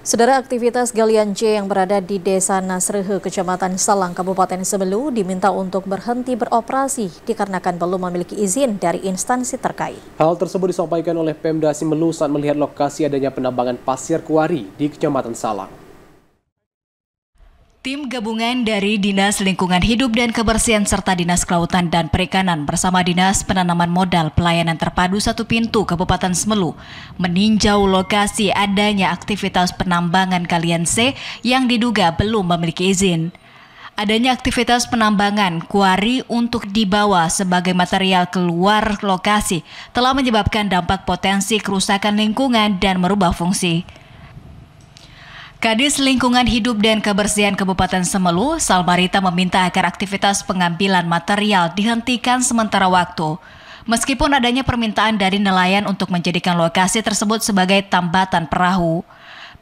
Saudara, aktivitas galian C yang berada di Desa Nasrehe, Kecamatan Salang, Kabupaten Sebelu diminta untuk berhenti beroperasi dikarenakan belum memiliki izin dari instansi terkait. Hal tersebut disampaikan oleh Pemda Sebelu saat melihat lokasi adanya penambangan pasir kuari di Kecamatan Salang. Tim gabungan dari Dinas Lingkungan Hidup dan Kebersihan serta Dinas Kelautan dan Perikanan bersama Dinas Penanaman Modal Pelayanan Terpadu Satu Pintu Kabupaten Sebelu meninjau lokasi adanya aktivitas penambangan galian C yang diduga belum memiliki izin. Adanya aktivitas penambangan kuari untuk dibawa sebagai material keluar lokasi telah menyebabkan dampak potensi kerusakan lingkungan dan merubah fungsi. Kadis Lingkungan Hidup dan Kebersihan Kabupaten Sebelu, Salmarita, meminta agar aktivitas pengambilan material dihentikan sementara waktu. Meskipun adanya permintaan dari nelayan untuk menjadikan lokasi tersebut sebagai tambatan perahu.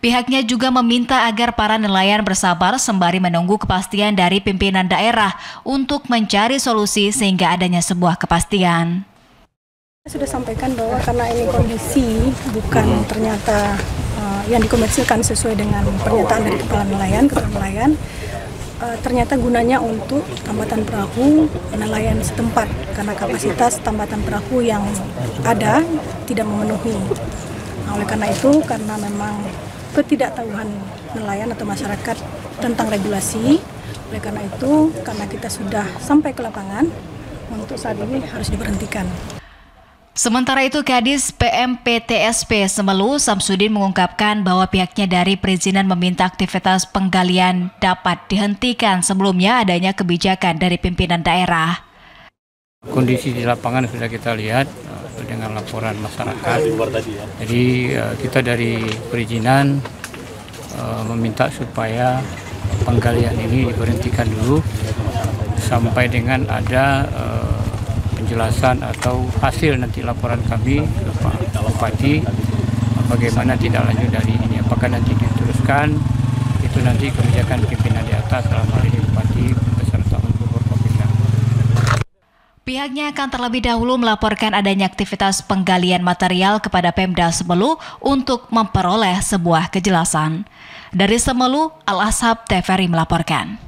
Pihaknya juga meminta agar para nelayan bersabar sembari menunggu kepastian dari pimpinan daerah untuk mencari solusi sehingga adanya sebuah kepastian. Sudah sampaikan bahwa karena ini kondisi bukan ternyata yang dikomersilkan sesuai dengan pernyataan dari kepala nelayan, ternyata gunanya untuk tambatan perahu nelayan setempat karena kapasitas tambatan perahu yang ada tidak memenuhi. Nah, oleh karena itu, karena memang ketidaktahuan nelayan atau masyarakat tentang regulasi, oleh karena itu, karena kita sudah sampai ke lapangan, untuk saat ini harus diberhentikan. Sementara itu, Kadis PMPTSP Sebelu Samsudin mengungkapkan bahwa pihaknya dari perizinan meminta aktivitas penggalian dapat dihentikan sebelumnya adanya kebijakan dari pimpinan daerah. Kondisi di lapangan sudah kita lihat dengan laporan masyarakat. Jadi kita dari perizinan meminta supaya penggalian ini diberhentikan dulu sampai dengan ada penjelasan atau hasil nanti laporan kami ke Pak Bupati bagaimana tidak lanjut dari ini, apakah nanti diteruskan, itu nanti kebijakan pimpinan di atas dalam hal ini Bupati beserta untuk Forkopimda. Pihaknya akan terlebih dahulu melaporkan adanya aktivitas penggalian material kepada Pemda Sebelu untuk memperoleh sebuah kejelasan. Dari Sebelu, Al-Ashab TVRI melaporkan.